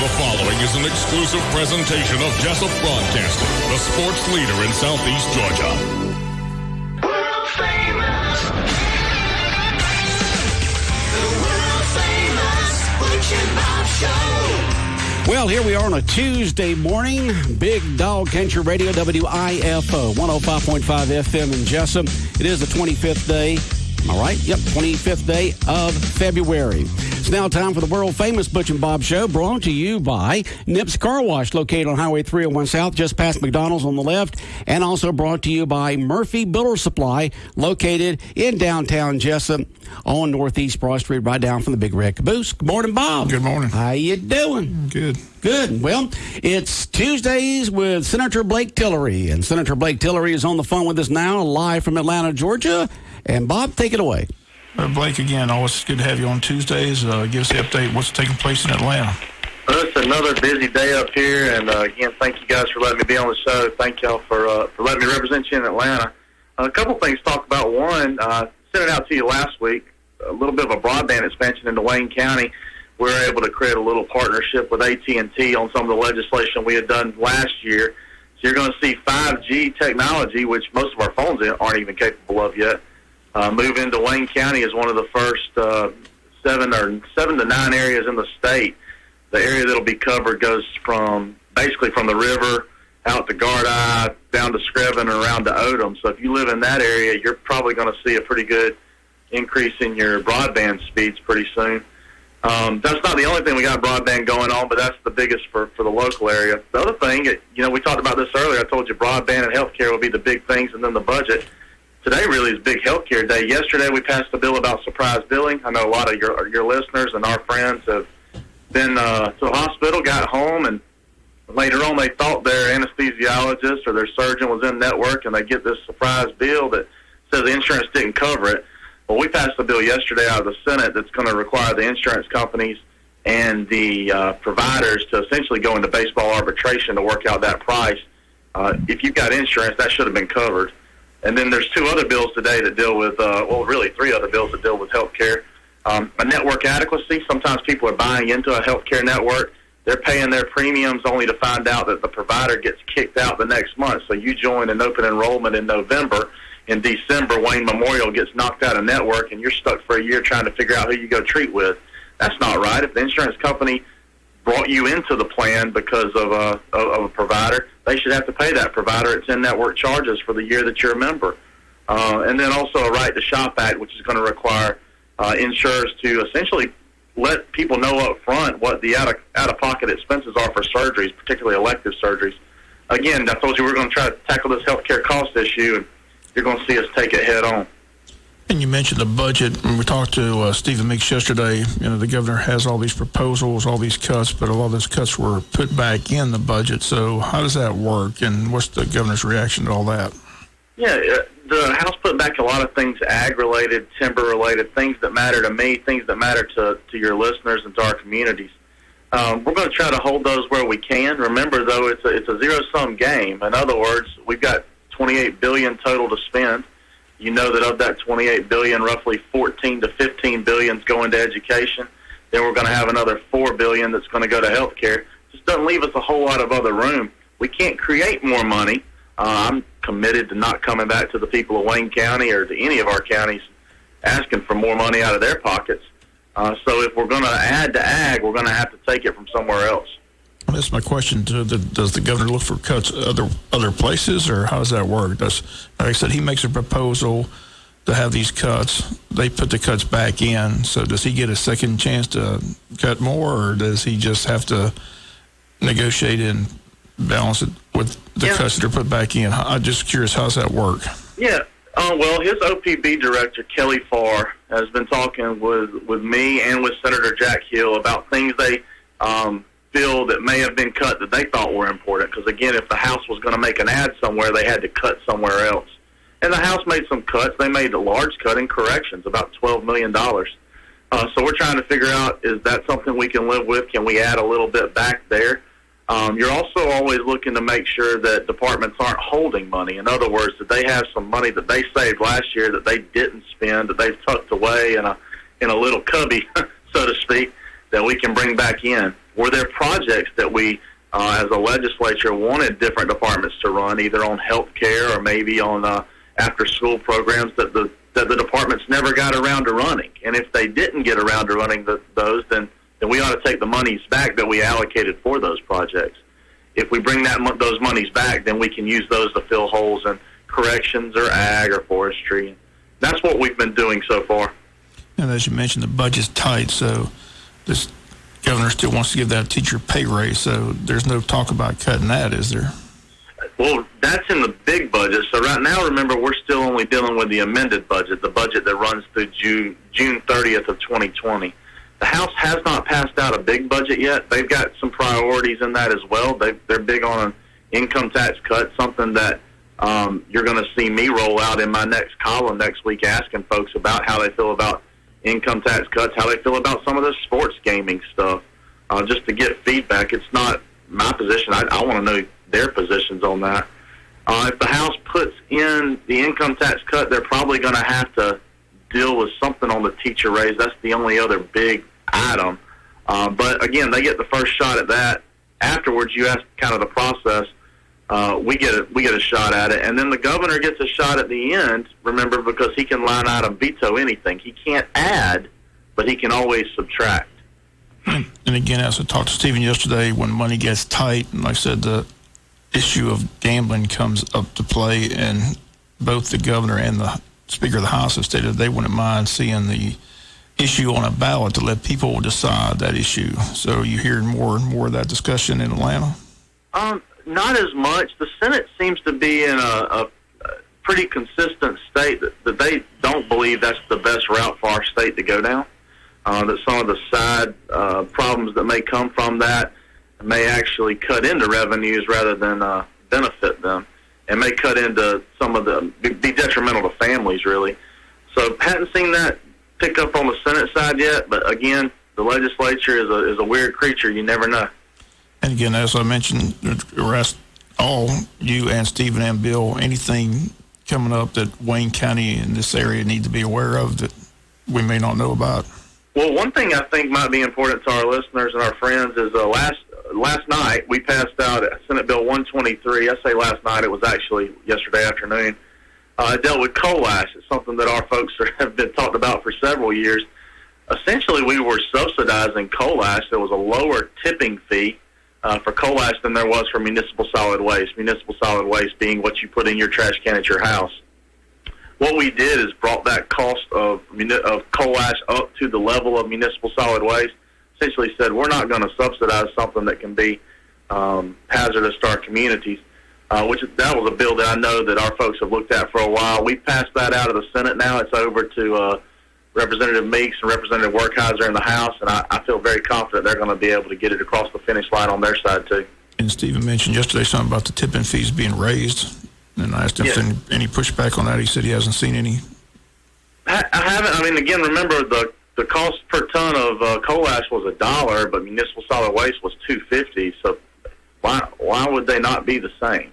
The following is an exclusive presentation of Jessup Broadcasting, the sports leader in Southeast Georgia. World famous. The world famous Butch and Bob Show. Well, here we are on a Tuesday morning. Big Dog Country Radio, WIFO, 105.5 FM in Jessup. It is the 25th day. Am I right? Yep, 25th day of February. It's now time for the world-famous Butch and Bob Show, brought to you by Nips Car Wash, located on Highway 301 South, just past McDonald's on the left, and also brought to you by Murphy Builder Supply, located in downtown Jessup on Northeast Broad Street, right down from the Big Red Caboose. Good morning, Bob. Good morning. How you doing? Good. Good. Well, it's Tuesdays with Senator Blake Tillery, and Senator Blake Tillery is on the phone with us now, live from Atlanta, Georgia. And Bob, take it away. Blake, again, always good to have you on Tuesdays. Give us the update. What's taking place in Atlanta? Well, it's another busy day up here, and again, thank you guys for letting me be on the show. Thank y'all for letting me represent you in Atlanta. A couple things to talk about. One, sent it out to you last week, a little bit of a broadband expansion into Wayne County. We were able to create a little partnership with AT&T on some of the legislation we had done last year. So you're going to see 5G technology, which most of our phones aren't even capable of yet. Move into Wayne County is one of the first seven to nine areas in the state. The area that'll be covered goes from basically from the river out to Gardai, down to Screven, and around to Odom. So if you live in that area, you're probably going to see a pretty good increase in your broadband speeds pretty soon. That's not the only thing we got broadband going on, but that's the biggest for the local area. The other thing, we talked about this earlier. I told you broadband and healthcare will be the big things, and then the budget. Today really is big healthcare day. Yesterday we passed a bill about surprise billing. I know a lot of your listeners and our friends have been to the hospital, got home, and later on they thought their anesthesiologist or their surgeon was in network, and they get this surprise bill that says the insurance didn't cover it. Well, we passed a bill yesterday out of the Senate that's going to require the insurance companies and the providers to essentially go into baseball arbitration to work out that price. If you've got insurance, that should have been covered. And then there's two other bills today that deal with, really three other bills that deal with health care. A network adequacy. Sometimes people are buying into a health care network. They're paying their premiums only to find out that the provider gets kicked out the next month. So you join an open enrollment in November. In December, Wayne Memorial gets knocked out of network, and you're stuck for a year trying to figure out who you go treat with. That's not right. If the insurance company brought you into the plan because of a provider, they should have to pay that provider its in-network charges for the year that you're a member. And then also a Right to Shop Act, which is going to require insurers to essentially let people know up front what the out-of-pocket expenses are for surgeries, particularly elective surgeries. Again, I told you we're going to try to tackle this healthcare cost issue, and you're going to see us take it head on. And you mentioned the budget. When we talked to Stephen Meeks yesterday, the governor has all these proposals, all these cuts, but a lot of those cuts were put back in the budget. So how does that work, and what's the governor's reaction to all that? Yeah, the House put back a lot of things, ag-related, timber-related, things that matter to me, things that matter to your listeners and to our communities. We're going to try to hold those where we can. Remember, though, it's a zero-sum game. In other words, we've got $28 billion total to spend. You know that of that $28 billion, roughly $14 to $15 billion is going to education. Then we're going to have another $4 billion that's going to go to health care. Just doesn't leave us a whole lot of other room. We can't create more money. I'm committed to not coming back to the people of Wayne County or to any of our counties asking for more money out of their pockets. So if we're going to add to ag, we're going to have to take it from somewhere else. That's my question. Does the governor look for cuts other places, or how does that work? Like I said, he makes a proposal to have these cuts. They put the cuts back in. So does he get a second chance to cut more, or does he just have to negotiate and balance it with the cuts that are put back in? I'm just curious, how does that work? Yeah. Well, his OPB director, Kelly Farr, has been talking with me and with Senator Jack Hill about things they bill that may have been cut that they thought were important. Because, again, if the House was going to make an ad somewhere, they had to cut somewhere else. And the House made some cuts. They made a large cut in corrections, about $12 million. So we're trying to figure out, is that something we can live with? Can we add a little bit back there? You're also always looking to make sure that departments aren't holding money. In other words, that they have some money that they saved last year that they didn't spend, that they've tucked away in a little cubby, so to speak, that we can bring back in? Were there projects that we, as a legislature, wanted different departments to run, either on health care or maybe on after-school programs that the departments never got around to running? And if they didn't get around to running those, then we ought to take the monies back that we allocated for those projects. If we bring those monies back, then we can use those to fill holes in corrections or ag or forestry. That's what we've been doing so far. And as you mentioned, the budget's tight, so this governor still wants to give that teacher pay raise, so there's no talk about cutting that, is there? Well, that's in the big budget. So right now, remember, we're still only dealing with the amended budget, the budget that runs through June 30th of 2020. The House has not passed out a big budget yet. They've got some priorities in that as well. They're big on an income tax cut, something that you're going to see me roll out in my next column next week, asking folks about how they feel about income tax cuts, how they feel about some of the sports gaming stuff, just to get feedback. It's not my position. I want to know their positions on that. If the House puts in the income tax cut, they're probably going to have to deal with something on the teacher raise. That's the only other big item. But again, they get the first shot at that. Afterwards, you ask kind of the process. We get a shot at it, and then the governor gets a shot at the end. Remember, because he can line item veto anything. He can't add, but he can always subtract. And again, as I talked to Stephen yesterday, when money gets tight, and like I said, the issue of gambling comes up to play, and both the governor and the Speaker of the House have stated they wouldn't mind seeing the issue on a ballot to let people decide that issue. So you're hearing more and more of that discussion in Atlanta? Not as much. The Senate seems to be in a pretty consistent state that they don't believe that's the best route for our state to go down. That some of the side problems that may come from that may actually cut into revenues rather than benefit them, and may cut into some of the, be detrimental to families, really. So hadn't seen that pick up on the Senate side yet, but again, the legislature is a weird creature. You never know. And again, as I mentioned, or asked all you and Stephen and Bill, anything coming up that Wayne County and this area need to be aware of that we may not know about? Well, one thing I think might be important to our listeners and our friends is last night we passed out Senate Bill 123. I say last night, it was actually yesterday afternoon. It dealt with coal ash. It's something that our folks have been talked about for several years. Essentially, we were subsidizing coal ash. There was a lower tipping fee for coal ash than there was for municipal solid waste. Municipal solid waste being what you put in your trash can at your house. What we did is brought that cost of coal ash up to the level of municipal solid waste. Essentially said, we're not going to subsidize something that can be hazardous to our communities. That was a bill that I know that our folks have looked at for a while. We passed that out of the Senate now. It's over to Representative Meeks and Representative Werkheiser in the House, and I feel very confident they're going to be able to get it across the finish line on their side, too. And Stephen mentioned yesterday something about the tipping fees being raised, and I asked him if there's any pushback on that. He said he hasn't seen any. I haven't. I mean, again, remember the cost per ton of coal ash was $1, but municipal solid waste was $2.50. So why would they not be the same?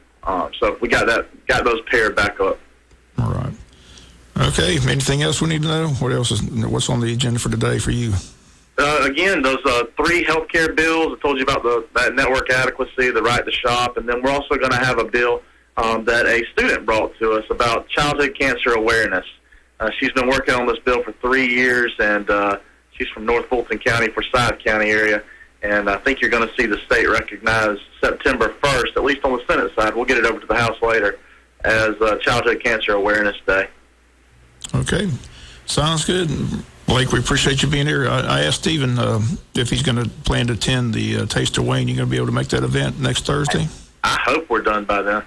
So we got those paired back up. All right. Okay. Anything else we need to know? What's on the agenda for today for you? Again, those 3 healthcare bills. I told you about that network adequacy, the right to shop, and then we're also going to have a bill that a student brought to us about childhood cancer awareness. She's been working on this bill for 3 years, and she's from North Fulton County, Forsyth County area, and I think you're going to see the state recognize September 1st, at least on the Senate side. We'll get it over to the House later, as Childhood Cancer Awareness Day. Okay. Sounds good. Blake, we appreciate you being here. I asked Stephen if he's going to plan to attend the Taste of Wayne. You going to be able to make that event next Thursday? I hope we're done by then.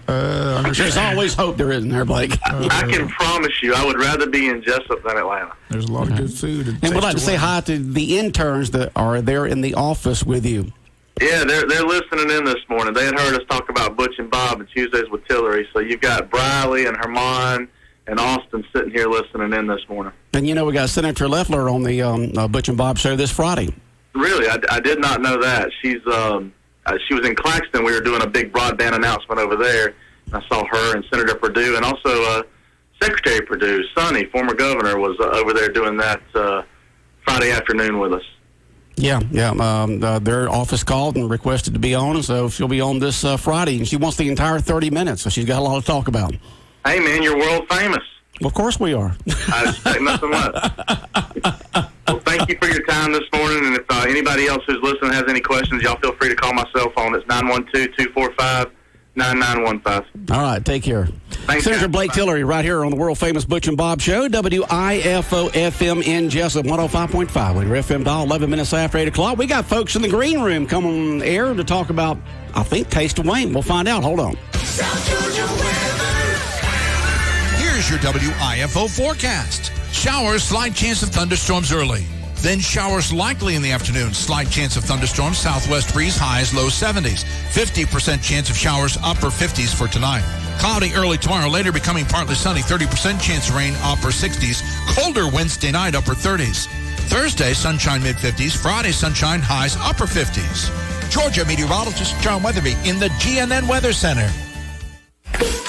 There's always hope, there isn't there, Blake? I can promise you I would rather be in Jessup than Atlanta. There's a lot of good food. And we'd like to say hi to the interns that are there in the office with you. Yeah, they're listening in this morning. They had heard us talk about Butch and Bob and Tuesdays with Tillery. So you've got Briley and Herman and Austin sitting here listening in this morning. And we got Senator Loeffler on the Butch and Bob Show this Friday. Really? I did not know that. She was in Claxton. We were doing a big broadband announcement over there. I saw her and Senator Perdue, and also Secretary of Purdue, Sonny, former governor, was over there doing that Friday afternoon with us. Yeah. Their office called and requested to be on, so she'll be on this Friday, and she wants the entire 30 minutes, so she's got a lot to talk about. Hey, man, you're world famous. Well, of course we are. I expect nothing less. Well, thank you for your time this morning, and if anybody else who's listening has any questions, y'all feel free to call my cell phone. It's 912-245-9915. All right, take care. Thanks, Senator guys. Blake Bye. Tillery right here on the world-famous Butch and Bob Show, WIFO-FM in Jessup, 105.5 with your FM dial, 11 minutes after 8 o'clock. We got folks in the green room coming on air to talk about, I think, Taste of Wayne. We'll find out. Hold on. South Georgia weather. Here's your WIFO forecast. Showers, slight chance of thunderstorms early. Then showers likely in the afternoon. Slight chance of thunderstorms, southwest breeze, highs, low 70s. 50% chance of showers, upper 50s for tonight. Cloudy early tomorrow, later becoming partly sunny. 30% chance of rain, upper 60s. Colder Wednesday night, upper 30s. Thursday, sunshine, mid-50s. Friday, sunshine, highs, upper 50s. Georgia meteorologist John Weatherby in the GNN Weather Center.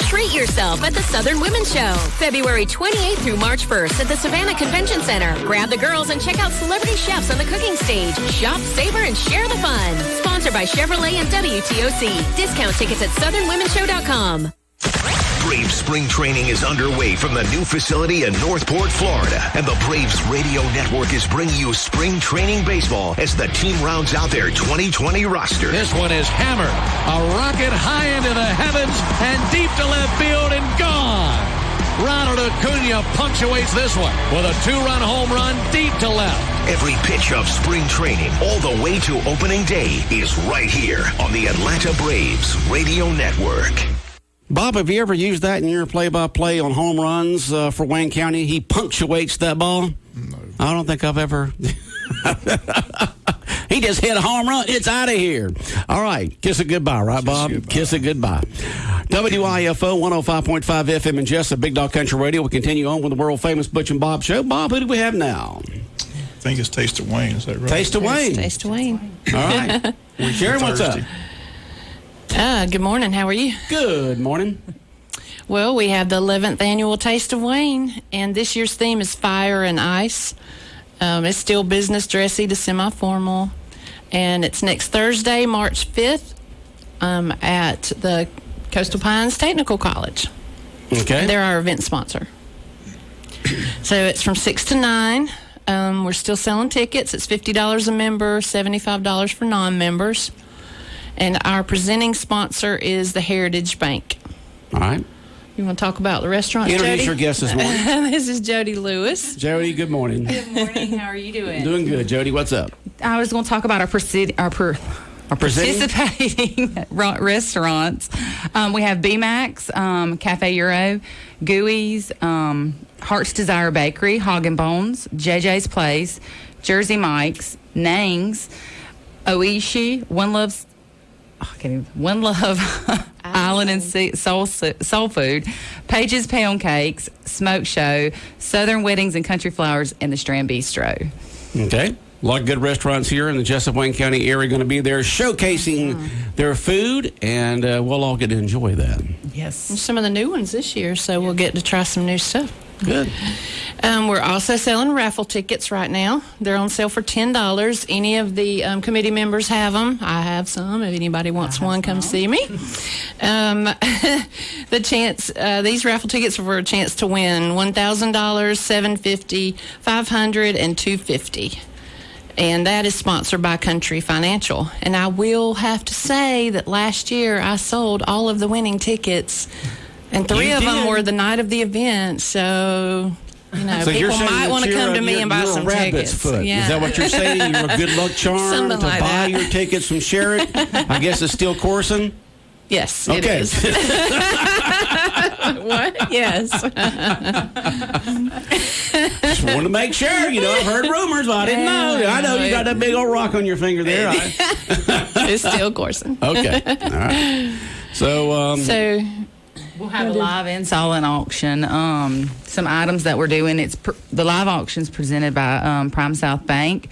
Treat yourself at the Southern Women's Show, February 28th through March 1st at the Savannah Convention Center. Grab the girls and check out celebrity chefs on the cooking stage. Shop, savor, and share the fun. Sponsored by Chevrolet and WTOC. Discount tickets at southernwomenshow.com. Braves spring training is underway from the new facility in Northport, Florida. And the Braves Radio Network is bringing you spring training baseball as the team rounds out their 2020 roster. This one is hammered. A rocket high into the heavens and deep to left field and gone. Ronald Acuna punctuates this one with a 2-run home run deep to left. Every pitch of spring training all the way to opening day is right here on the Atlanta Braves Radio Network. Bob, have you ever used that in your play-by-play on home runs for Wayne County? He punctuates that ball? No. I don't think I've ever. He just hit a home run. It's out of here. All right. Kiss it goodbye, right, Bob? Kiss it goodbye. WIFO 105.5 FM in Jessup, Big Dog Country Radio. We continue on with the world-famous Butch and Bob Show. Bob, who do we have now? I think it's Taste of Wayne. Is that right? Taste of Wayne. Taste of Wayne. All right. Sharon, what's up? Good morning. How are you? Good morning. Well, we have the 11th annual Taste of Wayne, and this year's theme is Fire and Ice. It's still business dressy to semi-formal, and it's next Thursday, March 5th, at the Coastal Pines Technical College. Okay. They're our event sponsor. So it's from 6 to 9. We're still selling tickets. It's $50 a member, $75 for non-members. And our presenting sponsor is the Heritage Bank. All right. You want to talk about the restaurant, Jody? Introduce your guest this morning. This is Jody Lewis. Jody, good morning. Good morning. How are you doing? Doing good. Jody, what's up? I was going to talk about our participating restaurants. We have BMAX, Cafe Euro, Gooey's, Heart's Desire Bakery, Hog and Bones, JJ's Place, Jersey Mike's, Nang's, Oishi, One Love Island and Soul Food, Page's Pound Cakes, Smoke Show, Southern Weddings and Country Flowers, and the Strand Bistro. Okay. A lot of good restaurants here in the Jessup Wayne County area going to be there showcasing their food, and we'll all get to enjoy that. Yes. And some of the new ones this year, so we'll get to try some new stuff. Good. We're also selling raffle tickets right now. They're on sale for $10. Any of the committee members have them. I have some. If anybody wants one, come see me. The chance, these raffle tickets are for a chance to win $1,000, $750, $500, and $250. And that is sponsored by Country Financial. And I will have to say that last year I sold all of the winning tickets, and three of them were the night of the event. So, you know, so people might want to come to me and buy some tickets. Foot. Yeah. Is that what you're saying? You're a good luck charm to like buy that. your tickets from Sherritt? I guess it's still coursing? Yes, okay. It is. What? Yes. Just wanted to make sure. You know, I've heard rumors, but I didn't know. I know you got that big old rock on your finger there. It's still coursing. Okay. All right. So we'll have a live install and auction. Some items that we're doing. The live auction's presented by Prime South Bank.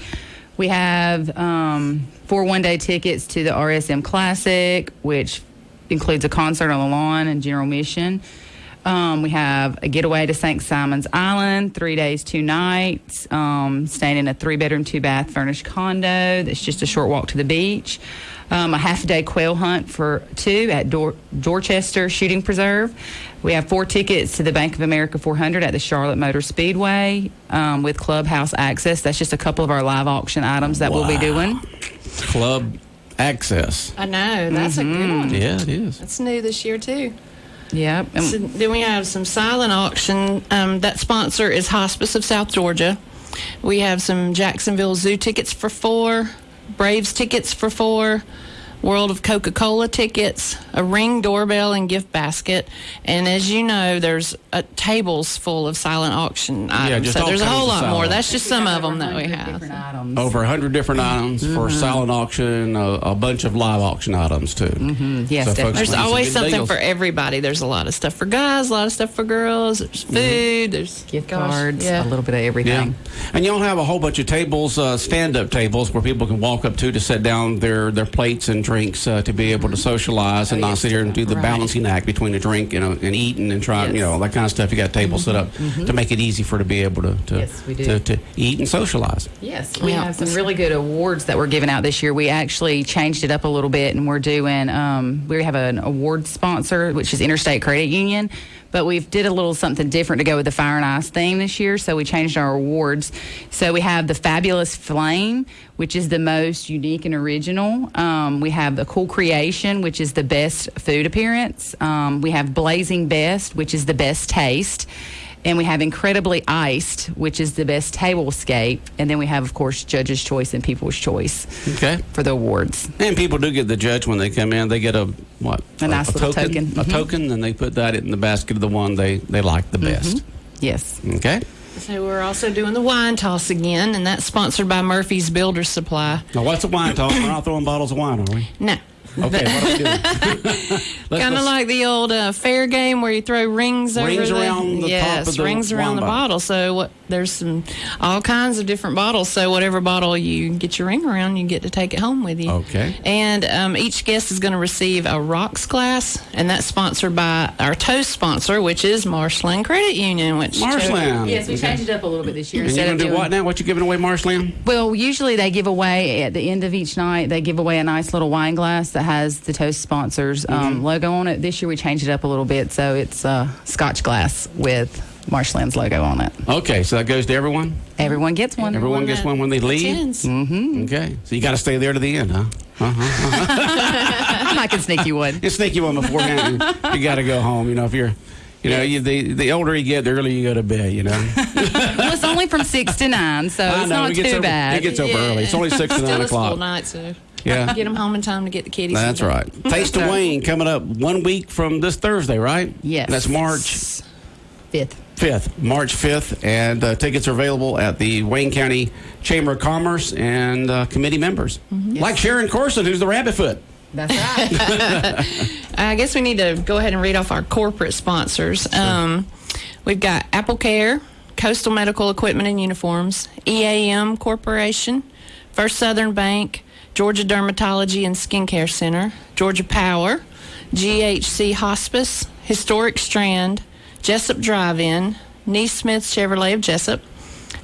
We have 4 one-day tickets to the RSM Classic, which includes a concert on the lawn and general mission. We have a getaway to St. Simon's Island, 3 days, 2 nights, staying in a 3-bedroom, 2-bath furnished condo that's just a short walk to the beach. A half-a-day quail hunt for 2 at Dorchester Shooting Preserve. We have 4 tickets to the Bank of America 400 at the Charlotte Motor Speedway with clubhouse access. That's just a couple of our live auction items that we'll be doing. Club access. I know. That's a good one. Yeah, it is. That's new this year, too. Yep. So then we have some silent auction. That sponsor is Hospice of South Georgia. We have some Jacksonville Zoo tickets for 4, Braves tickets for 4, World of Coca-Cola tickets, a Ring doorbell and gift basket. And as you know, there's tables full of silent auction items. just so all there's a whole kinds of lot more. silent. That's just some of them that we have. Over 100 different items for silent auction, a bunch of live auction items, too. Yes, folks definitely. There's find some always good something deals. for everybody. There's a lot of stuff for guys, a lot of stuff for girls. There's food, there's Gift cards, a little bit of Yeah. everything. And y'all have a whole bunch of tables, stand-up tables, where people can walk up to set down their plates and drinks to be able to socialize and not sit here and do the balancing act between a drink and eating and trying, that kind of stuff. You got tables set up to make it easy for to be able to Yes, we do. to eat and socialize. Yes, we have some really good awards that we're giving out this year. We actually changed it up a little bit, and we're doing, we have an award sponsor, which is Interstate Credit Union, but we've did a little something different to go with the Fire and Ice theme this year, so we changed our awards. So we have the Fabulous Flame, which is the most unique and original. We have the Cool Creation, which is the best food appearance. We have Blazing Best, which is the best taste. And we have Incredibly Iced, which is the best tablescape. And then we have, of course, Judge's Choice and People's Choice for the awards. And people do get the judge when they come in. They get a nice little token. A token, and they put that in the basket of the one they like the best. Yes. Okay. So we're also doing the wine toss again, and that's sponsored by Murphy's Builder Supply. Now, what's a wine toss? We're not throwing bottles of wine, are we? No. Okay, what are we doing? Kind of like the old fair game where you throw rings over around the top of the rings around wine the bottle. bottle. So there's all kinds of different bottles. So whatever bottle you get your ring around, you get to take it home with you. Okay. And each guest is going to receive a rocks glass, and that's sponsored by our toast sponsor, which is Marshland Credit Union. Marshland. Yes, we changed it up a little bit this year. And you're going to do what now? What you giving away, Marshland? Well, usually they give away at the end of each night. They give away a nice little wine glass that has the Toast sponsors logo on it. This year we changed it up a little bit, so it's a Scotch glass with Marshland's logo on it. Okay, so that goes to everyone. Everyone gets one. Everyone gets one when they leave. Okay, so you got to stay there to the end, huh? I can sneak you one. You sneak you one beforehand. You got to go home. If you're. The older you get, the earlier you go to bed, Well, it's only from 6 to 9, so it's not too bad. It gets over early. It's only 6 to 9 Still a o'clock. school night, so Yeah. get them home in time to get the kiddies. That's right. Taste of Wayne coming up 1 week from this Thursday, right? Yes. That's March 5th. March 5th. And tickets are available at the Wayne County Chamber of Commerce and committee members. Like Sharon Corson, who's the rabbit foot. That's right. I guess we need to go ahead and read off our corporate sponsors. We've got Apple Care, Coastal Medical Equipment and Uniforms, EAM Corporation, First Southern Bank, Georgia Dermatology and Skincare Center, Georgia Power, GHC Hospice, Historic Strand, Jessup Drive-In, Neesmith Chevrolet of Jessup,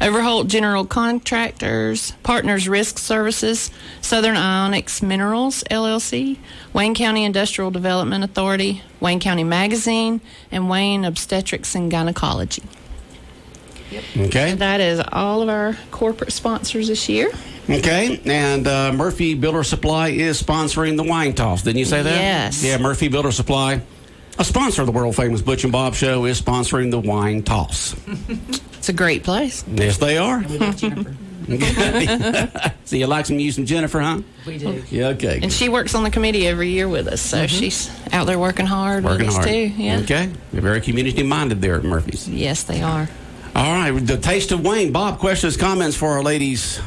Overholt General Contractors, Partners Risk Services, Southern Ionics Minerals, LLC, Wayne County Industrial Development Authority, Wayne County Magazine, and Wayne Obstetrics and Gynecology. Okay. And that is all of our corporate sponsors this year. Okay, and Murphy Builder Supply is sponsoring the wine toss. Didn't you say that? Yes. Yeah, Murphy Builder Supply, a sponsor of the world-famous Butch and Bob Show, is sponsoring the wine toss. It's a great place. Yes, they are. We love Jennifer. So you like some Jennifer, huh? We do. Yeah, okay. And she works on the committee every year with us, so she's out there working hard Working with us hard. too. Yeah. Okay. They're very community-minded there at Murphy's. Yes, they are. All right, the Taste of Wayne. Bob, questions, comments for our ladies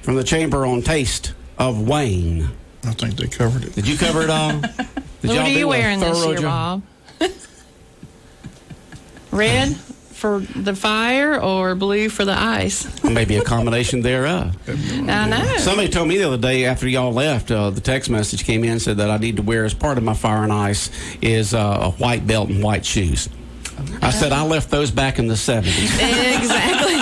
from the Chamber on Taste of Wayne. I think they covered it. Did you cover it all? Did What y'all are you do a wearing this thorough year, job? Bob? Red for the fire or blue for the ice? Maybe a combination thereof. I know. Somebody told me the other day after y'all left, the text message came in and said that I need to wear as part of my fire and ice is a white belt and white shoes. I said I left those back in the 70s. Exactly.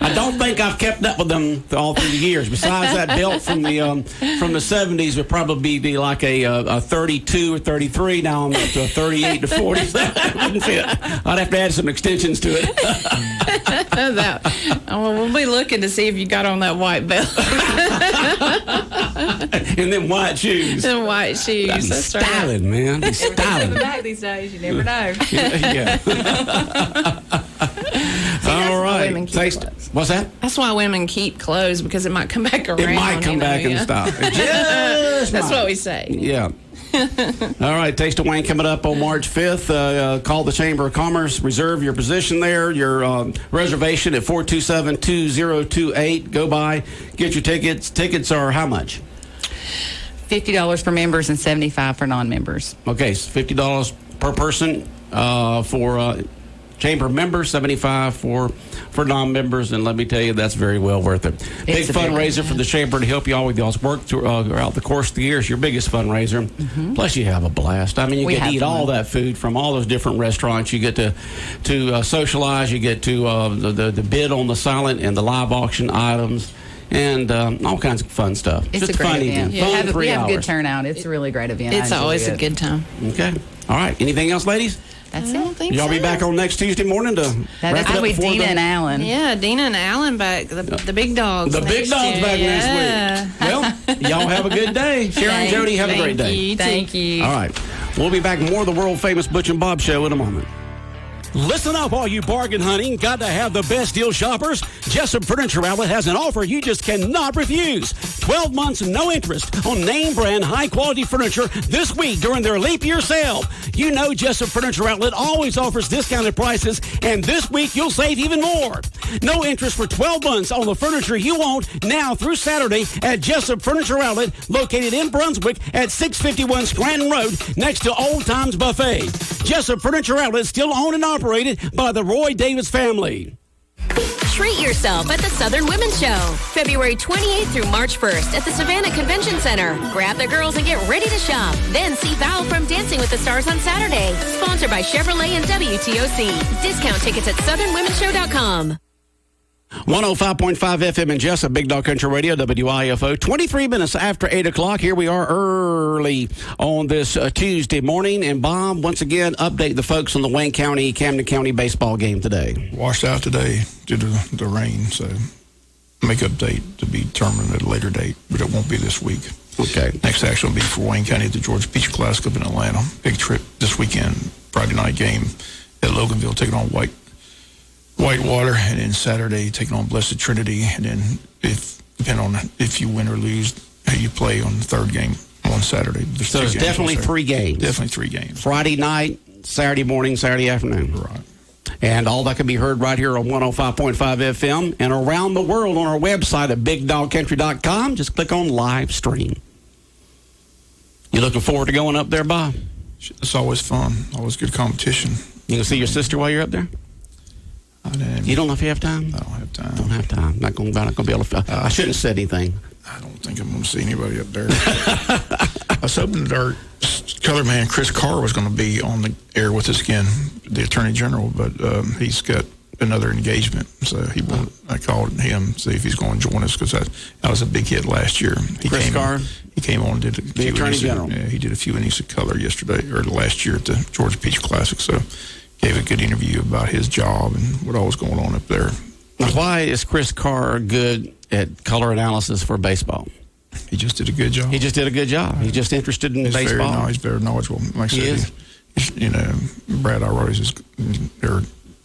I don't think I've kept up with them all through the years. Besides that belt from the 70s would probably be like a 32 or 33. Now I'm up to a 38 to 40. So that wouldn't fit. I'd have to add some extensions to it. We'll be looking to see if you got on that white belt. And then white shoes. And white shoes. That's styling, man. He's styling. Back these days, you never know. Yeah. All right. What's that? That's why women keep clothes, because it might come back around. It might come back in style. That's what we say. Yeah. All right, Taste of Wayne coming up on March 5th. Call the Chamber of Commerce. Reserve your position there, your reservation at 427-2028. Go by, get your tickets. Tickets are how much? $50 for members and $75 for non-members. Okay, so $50 per person for Chamber members, $75 for non-members, and let me tell you, that's very well worth it. Big fundraiser for the Chamber to help you all with y'all's work throughout the course of the year. It's your biggest fundraiser. Mm-hmm. Plus, you have a blast. I mean, you get to eat all that food from all those different restaurants. You get to socialize. You get to the bid on the silent and the live auction items. And all kinds of fun stuff. It's a great event. We have good turnout. It's a really great event. It's always a good time. Okay. All right. Anything else, ladies? That's it. Y'all be back on next Tuesday morning to wrap it up before Dina and Alan. Yeah, Dina and Alan back. The big dogs. The big dogs back next week. Well, y'all have a good day. Sharon and Jody, have a great day. Thank you. All right. We'll be back more of the world-famous Butch and Bob Show in a moment. Listen up, all you bargain hunting. Got to have the best deal shoppers. Jessup Furniture Outlet has an offer you just cannot refuse. 12 months, no interest on name brand, high quality furniture this week during their leap year sale. You know Jessup Furniture Outlet always offers discounted prices, and this week you'll save even more. No interest for 12 months on the furniture you want now through Saturday at Jessup Furniture Outlet, located in Brunswick at 651 Scranton Road, next to Old Times Buffet. Jessup Furniture Outlet, still owned and operated by the Roy Davis family. Treat yourself at the Southern Women's Show, February 28th through March 1st at the Savannah Convention Center. Grab the girls and get ready to shop. Then see Val from Dancing with the Stars on Saturday. Sponsored by Chevrolet and WTOC. Discount tickets at southernwomenshow.com. 105.5 FM in Jessup, Big Dog Country Radio, WIFO. 23 minutes after 8 o'clock. Here we are early on this Tuesday morning. And Bob, once again, update the folks on the Wayne County, Camden County baseball game today. Washed out today due to the rain, so makeup date to be determined at a later date, but it won't be this week. Okay. Next action will be for Wayne County at the Georgia Beach Classic up in Atlanta. Big trip this weekend, Friday night game at Loganville, taking on Whitewater, and then Saturday taking on Blessed Trinity, and then depending on if you win or lose, how you play on the third game on Saturday. So there's definitely 3 games. Definitely 3 games. Friday night, Saturday morning, Saturday afternoon. Right. And all that can be heard right here on 105.5 FM and around the world on our website at BigDogCountry.com. Just click on live stream. You looking forward to going up there, Bob? It's always fun. Always good competition. You gonna see your sister while you're up there? You don't know if you have time? I don't have time. Don't have time. Not going to be able to. I shouldn't have said anything. I don't think I'm going to see anybody up there. I was hoping that our color man, Chris Carr, was going to be on the air with us again, the Attorney General, but he's got another engagement. So I called him to see if he's going to join us, because that was a big hit last year. Chris Carr? He came on and did the Attorney General. Yeah, he did a few innings of color yesterday, or last year at the Georgia Beach Classic. So gave a good interview about his job and what all was going on up there. Now, why is Chris Carr good at color analysis for baseball? He just did a good job. He's just interested in baseball. He's very knowledgeable. Like I said, Brad Alroy's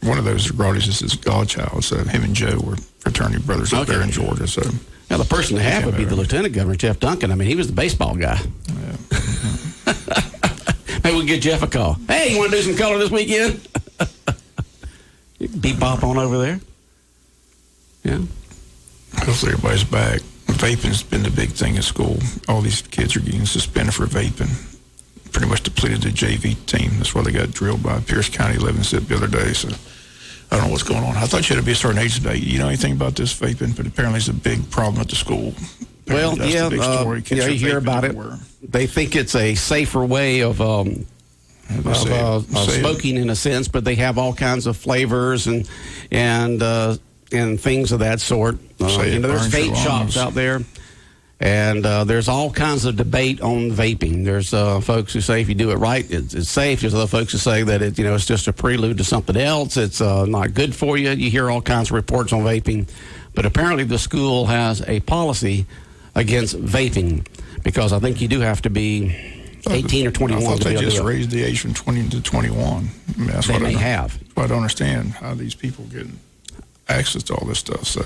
one of those Alroy's is his godchild. So him and Joe were fraternity brothers up there in Georgia. So now the person to have would be the Lieutenant Governor, Jeff Duncan. I mean, he was the baseball guy. Yeah. Maybe we'll get Jeff a call. Hey, you want to do some color this weekend? Beep bop on over there. Yeah. Hopefully everybody's back. Vaping's been the big thing at school. All these kids are getting suspended for vaping. Pretty much depleted the JV team. That's why they got drilled by Pierce County 11 SIP the other day. So I don't know what's going on. I thought you had to be a certain age today. You know anything about this vaping? But apparently it's a big problem at the school. Well, yeah, you hear about it. They think it's a safer way of smoking in a sense, but they have all kinds of flavors and things of that sort. There's vape shops out there, and there's all kinds of debate on vaping. There's folks who say if you do it right, it's safe. There's other folks who say that it's just a prelude to something else. It's not good for you. You hear all kinds of reports on vaping, but apparently the school has a policy against vaping because I think you do have to be 18 or 21. I thought they just raised the age from 20 to 21. I mean, that's they what may have. That's what I don't understand, how these people get access to all this stuff. So,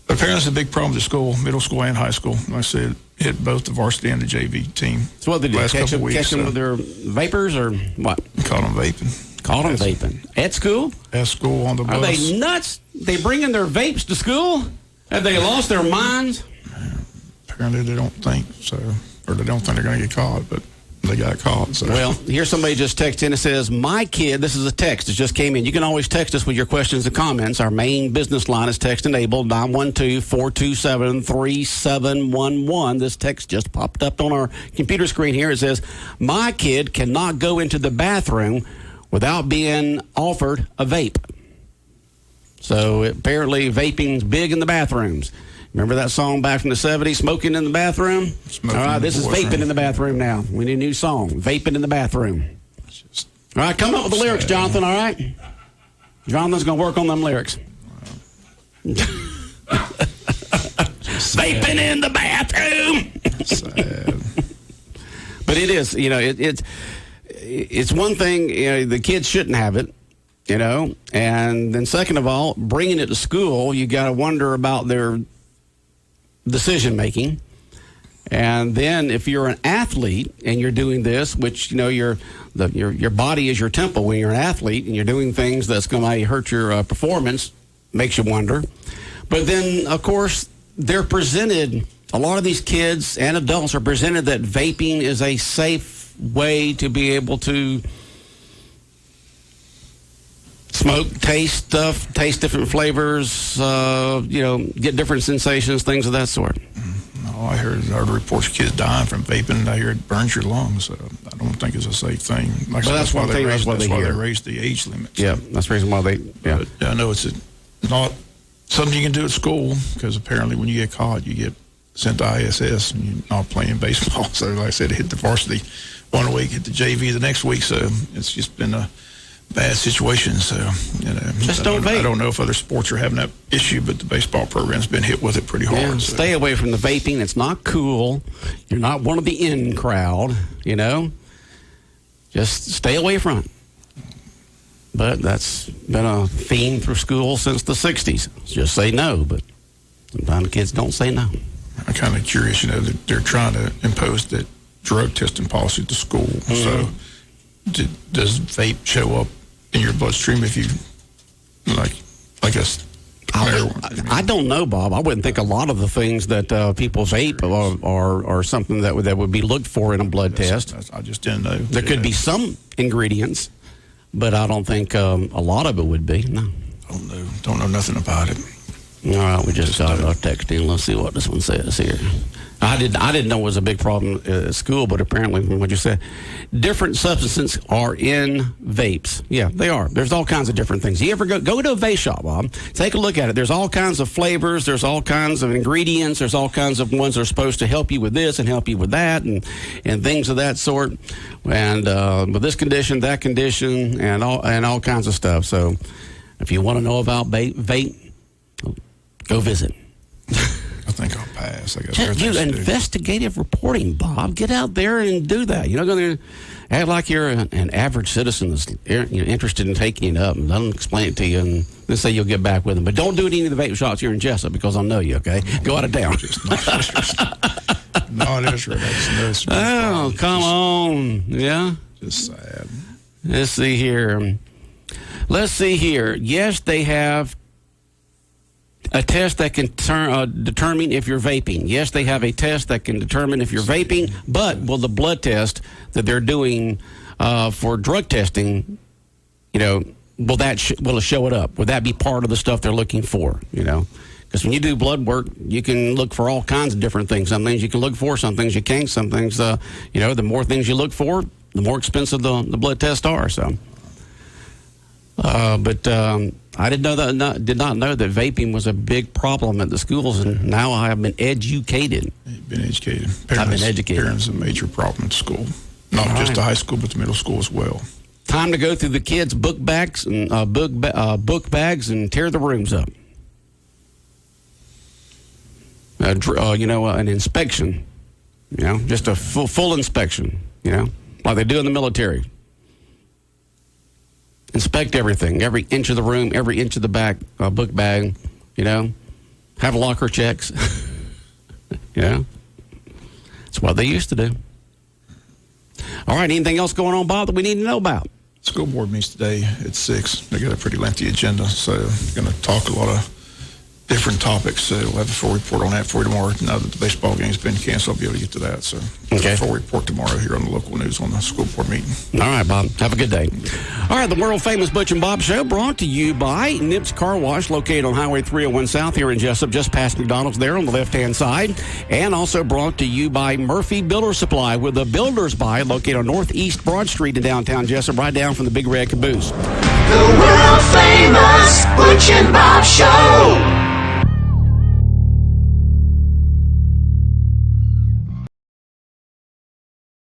but apparently it's a big problem at the school, middle school and high school. Like I said, hit both the varsity and the JV team. So what they do, catch them with their vapors or what? Caught them vaping. Caught them vaping. At school? At school on the bus. Are they nuts? They bring in their vapes to school? Have they lost their minds? Apparently they don't think so, or they don't think they're going to get caught, but they got caught. So. Well, here's somebody just texted in and says, my kid, this is a text that just came in. You can always text us with your questions and comments. Our main business line is text enabled, 912-427-3711. This text just popped up on our computer screen here. It says, my kid cannot go into the bathroom without being offered a vape. So apparently vaping's big in the bathrooms. Remember that song back from the 70s, Smoking in the Bathroom? All right, this is Vaping in the Bathroom now. We need a new song, Vaping in the Bathroom. All right, come up with the lyrics, Jonathan, all right? Jonathan's going to work on them lyrics. Vaping in the bathroom. Sad. But it is, it's one thing, the kids shouldn't have it, and then second of all, bringing it to school, you got to wonder about their decision making. And then if you're an athlete and you're doing this, which your body is your temple when you're an athlete and you're doing things that's going to hurt your performance, makes you wonder. But then of course they're presented, a lot of these kids and adults are presented that vaping is a safe way to be able to smoke, taste stuff, taste different flavors, get different sensations, things of that sort. I heard reports of kids dying from vaping. I hear it burns your lungs. So I don't think it's a safe thing. Like that's why they raised the age limit. Yeah, that's the reason why they. Yeah, but I know it's not something you can do at school because apparently when you get caught, you get sent to ISS and you're not playing baseball. So like I said, hit the varsity one week, hit the JV the next week. So it's just been a bad situation. So just don't vape. I don't know if other sports are having that issue, but the baseball program's been hit with it pretty hard. Yeah, so. Stay away from the vaping. It's not cool. You're not one of the in crowd. Just stay away from it. But that's been a theme through school since the 60s. Just say no, but sometimes the kids don't say no. I'm kind of curious, that they're trying to impose that drug testing policy to school. Mm-hmm. So does vape show up in your bloodstream if you, like us? I don't know, Bob. I wouldn't think a lot of the things that people vape are something that would be looked for in a blood test. I just didn't know. There could be some ingredients, but I don't think a lot of it would be. No. Don't know nothing about it. All right, we just got our text in. Let's see what this one says here. I didn't know it was a big problem at school, but apparently from what you said, different substances are in vapes. Yeah, they are. There's all kinds of different things. You ever go to a vape shop, Bob? Take a look at it. There's all kinds of flavors. There's all kinds of ingredients. There's all kinds of ones that are supposed to help you with this and help you with that and things of that sort. And with this condition, that condition, and all kinds of stuff. So if you want to know about vape, go visit. I think I'll pass. I guess do investigative reporting, Bob. Get out there and do that. You're not going to act like you're an average citizen that's interested in taking it up and let them explain it to you and then say you'll get back with them. But don't do it in any of the vape shops here in Jessup because I know you, okay? Go out of town. Oh, come on. Yeah? Just sad. Let's see here. Yes, they have a test that can determine if you're vaping. Yes, they have a test that can determine if you're vaping, but will the blood test that they're doing for drug testing, will it show it up? Would that be part of the stuff they're looking for, Because when you do blood work, you can look for all kinds of different things. Some things you can look for, some things you can't. Some things, the more things you look for, the more expensive the blood tests are. So, but I did not know that vaping was a big problem at the schools, and now I have been educated. You've been educated. I've been educated. Parents a major problem at school, not just the high school, but the middle school as well. Time to go through the kids' book bags and book bags and tear the rooms up. An inspection. Just a full inspection. Like they do in the military. Inspect everything, every inch of the room, every inch of the back book bag. Have locker checks. That's what they used to do. All right, anything else going on, Bob, that we need to know about? School board meets today at 6. They got a pretty lengthy agenda, so going to talk a lot of different topics. So we'll have a full report on that for you tomorrow. Now that the baseball game's been canceled, I'll be able to get to that. So a full report tomorrow here on the local news on the school board meeting. All right, Bob. Have a good day. All right, the world-famous Butch and Bob Show brought to you by Nips Car Wash, located on Highway 301 South here in Jessup, just past McDonald's there on the left-hand side. And also brought to you by Murphy Builder Supply, with the Builder's Buy, located on Northeast Broad Street in downtown Jessup, right down from the Big Red Caboose. The world famous Butch and Bob Show.